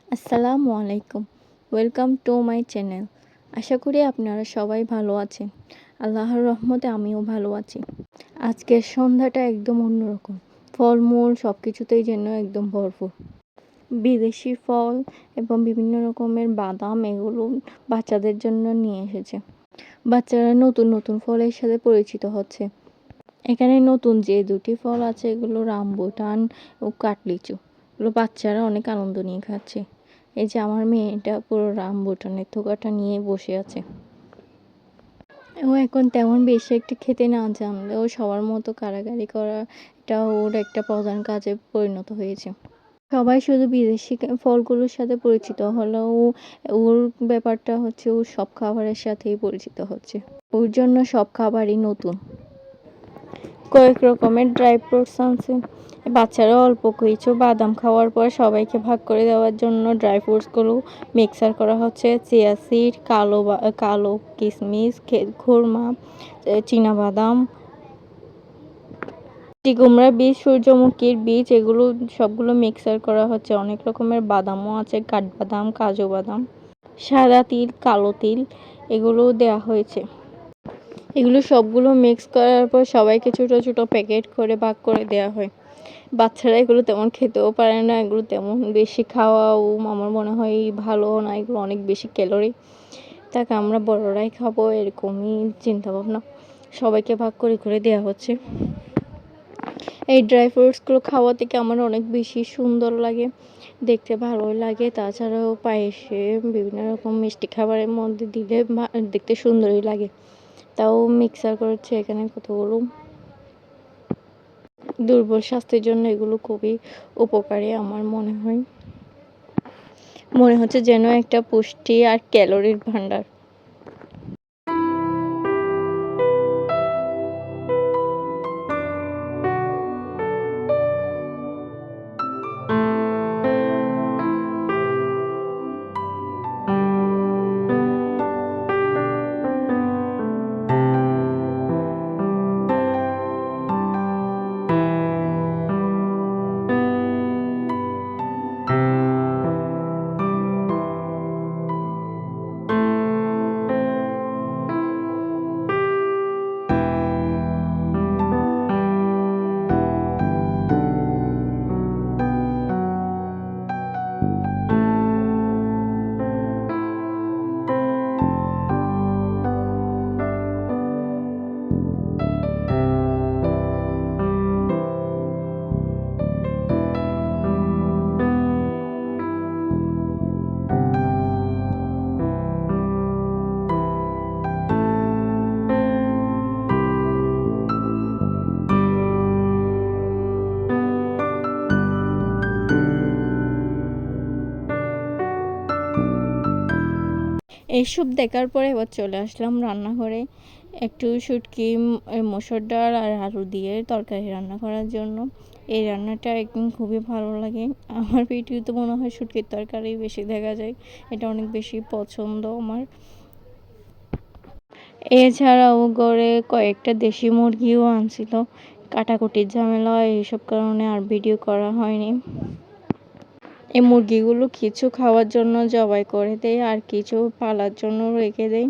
আসসালামু আলাইকুম। Welcome to my channel. আশা করি আপনারা সবাই ভালো আছেন। আল্লাহর রহমতে আমিও ভালো আছি। আজকের সন্ধ্যাটা একদম অন্যরকম। ফলমূল সবকিছুতেই যেন একদম ভরপুর। বিদেশি ফল এবং বিভিন্ন রকমের বাদাম এগুলো বাচ্চাদের জন্য নিয়ে এসেছে। বাচ্চারা নতুন নতুন ফলের সাথে পরিচিত হচ্ছে। এখানে নতুন যে দুটি ফল আছে এগুলো রামবুটান ও কাঠলিচু। এগুলো বাচ্চারা অনেক আনন্দ নিয়ে খাচ্ছে। এই যে আমার মেয়েটা পুরো রামবুটানের থোকাটা নিয়ে বসে আছে। ও এখন তেমন বেশি একটা খেতে না জানলেও সবার মতো কাড়াকাড়ি করা এটা ওর একটা প্রধান কাজে পরিণত হয়েছে। সবাই শুধু বিদেশি ফলগুলোর সাথে পরিচিত হলেও ওর ব্যাপারটা হচ্ছে ও সব খাবারের সাথেই পরিচিত হচ্ছে। ওর জন্য সব খাবারই নতুন। কয়েক রকমের ড্রাই ফ্রুটস আনছে। বাচ্চারা অল্প কিছু বাদাম খাওয়ার পর সবাইকে ভাগ করে দেওয়ার জন্য ড্রাই ফ্রুটসগুলো মিক্সার করা হচ্ছে। চিয়া সিড, কালো কিশমিশ, খুরমা, চীনাবাদাম, কুমড়া বীজ, সূর্যমুখীর বীজ এগুলো সবগুলো মিক্সার করা হচ্ছে। অনেক রকমের বাদামও আছে, কাঠবাদাম, কাজু বাদাম, সাদা তিল, কালো তিল এগুলো দেওয়া হয়েছে। এগুলো সবগুলো মিক্স করার পর সবাইকে ছোট ছোট প্যাকেট করে ভাগ করে দেওয়া হয়। বাচ্চারা এগুলো তেমন খেতেও পারে না, এগুলো তেমন বেশি খাওয়াও আমার মনে হয় ভালো না, এগুলো অনেক বেশি ক্যালোরি। তাকে আমরা বড়রাই খাবো এরকমই চিন্তাভাবনা। সবাইকে ভাগ করে করে দেওয়া হচ্ছে। এই ড্রাই ফ্রুটসগুলো খাওয়া থেকে আমার অনেক বেশি সুন্দর লাগে, দেখতে ভালোই লাগে। তাছাড়াও পায়েসে বিভিন্ন রকম মিষ্টি খাবারের মধ্যে দিলে দেখতে সুন্দরই লাগে। তাও মিক্সার করেছে এখানে কতগুলো। দুর্বল স্বাস্থ্যের জন্য এগুলো খুবই উপকারী আমার মনে হচ্ছে যেন একটা পুষ্টি আর ক্যালোরির ভান্ডার। এইসব দেখার পরে এবার চলে আসলাম রান্নাঘরে। একটু শুটকি, মসুর ডাল আর আলু দিয়ে তরকারি রান্না করার জন্য। এই রান্নাটা একদম খুবই ভালো লাগে। আমার ভিডিওতে মনে হয় শুটকির তরকারি বেশি দেখা যায়, এটা অনেক বেশি পছন্দ আমার। এছাড়াও ঘরে কয়েকটা দেশি মুরগিও আনছিল। কাটাকুটির ঝামেলা এইসব কারণে আর ভিডিও করা হয়নি। এই মুরগিগুলো কিছু খাওয়ার জন্য জবাই করে দেয় আর কিছু পালার জন্য রেখে দেয়।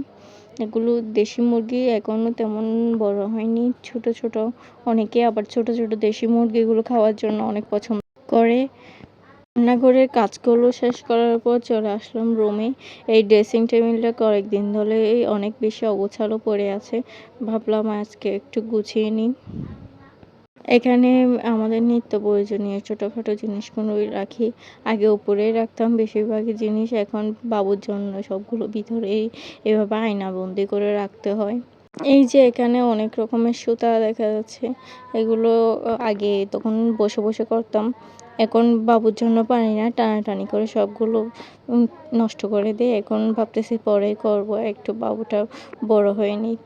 এগুলো দেশি মুরগি এখনও তেমন বড় হয়নি, ছোট ছোট। অনেকে আবার ছোট ছোট দেশি মুরগিগুলো খাওয়ার জন্য অনেক পছন্দ করে। রান্নাঘরের কাজগুলো শেষ করার পর চলে আসলাম রুমে। এই ড্রেসিং টেবিলটা কয়েকদিন ধরে অনেক বেশি অগোছালো পড়ে আছে, ভাবলাম আজকে একটু গুছিয়ে নিই। এখানে আমাদের নিত্য প্রয়োজনীয় ছোটোখাটো জিনিসগুলোই রাখি। আগে উপরেই রাখতাম বেশিরভাগই জিনিস, এখন বাবুর জন্য সবগুলো ভিতরেই এভাবে আয়নাবন্দি করে রাখতে হয়। এই যে এখানে অনেক রকমের সুতা দেখা যাচ্ছে, এগুলো আগে তখন বসে বসে করতাম, এখন বাবুর জন্য পারি না, টানাটানি করে সবগুলো নষ্ট করে দিই। এখন ভাবতেছি পরে করব, একটু বাবুটা বড় হয়ে নিক।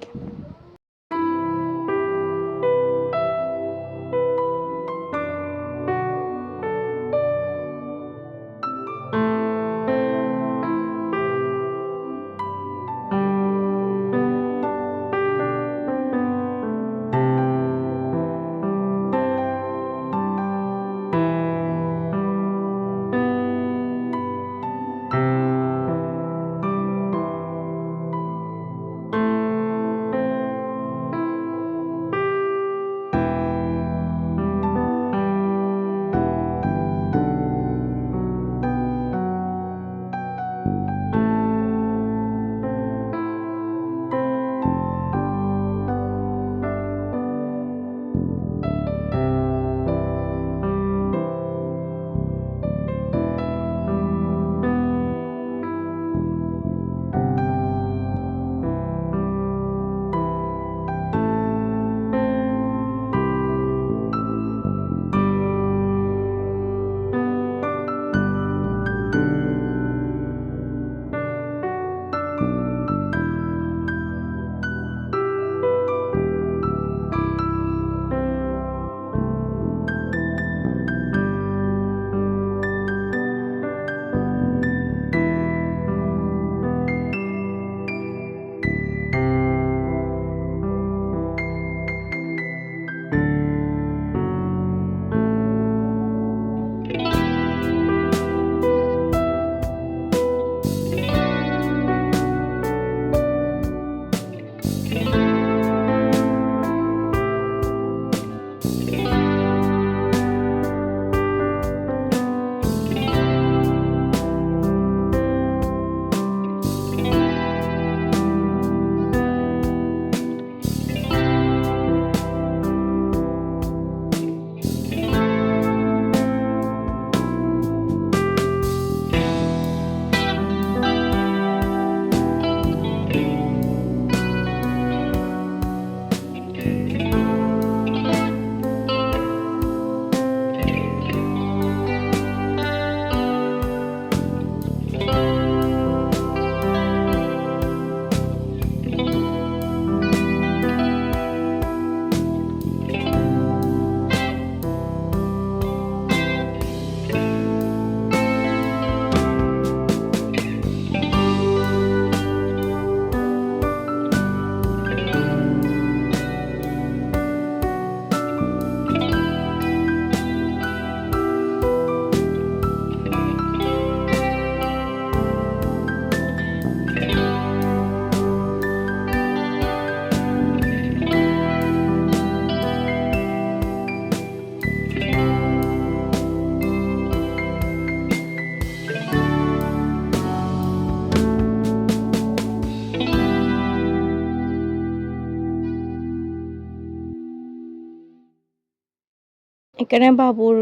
এখানে বাবুর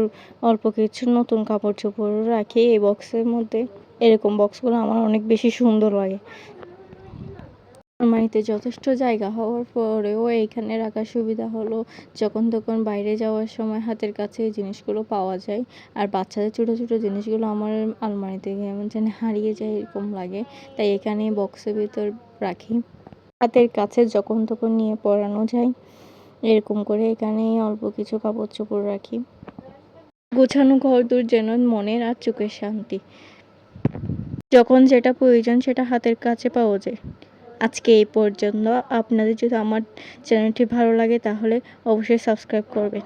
অল্প কিছু নতুন কাপড় চোপড় রাখি এই বক্সের মধ্যে। এরকম বক্সগুলো আমার অনেক বেশি সুন্দর লাগে। আলমারিতে যথেষ্ট জায়গা হওয়ার পরেও এইখানে রাখার সুবিধা হলো যখন তখন বাইরে যাওয়ার সময় হাতের কাছে এই জিনিসগুলো পাওয়া যায়। আর বাচ্চাদের ছোটো ছোটো জিনিসগুলো আমার আলমারিতে কেমন যেন হারিয়ে যায় এরকম লাগে, তাই এখানে বক্সের ভিতর রাখি। হাতের কাছে যখন তখন নিয়ে পরানো যায় এরকম করে এখানে অল্প কিছু কাপড় চোপড় রাখি। গোছানো ঘরদোর যেন মনের আর চোখের শান্তি। যখন যেটা প্রয়োজন সেটা হাতের কাছে পাওয়া যায়। আজকে এই পর্যন্ত। আপনাদের যদি আমার চ্যানেলটি ভালো লাগে তাহলে অবশ্যই সাবস্ক্রাইব করবেন।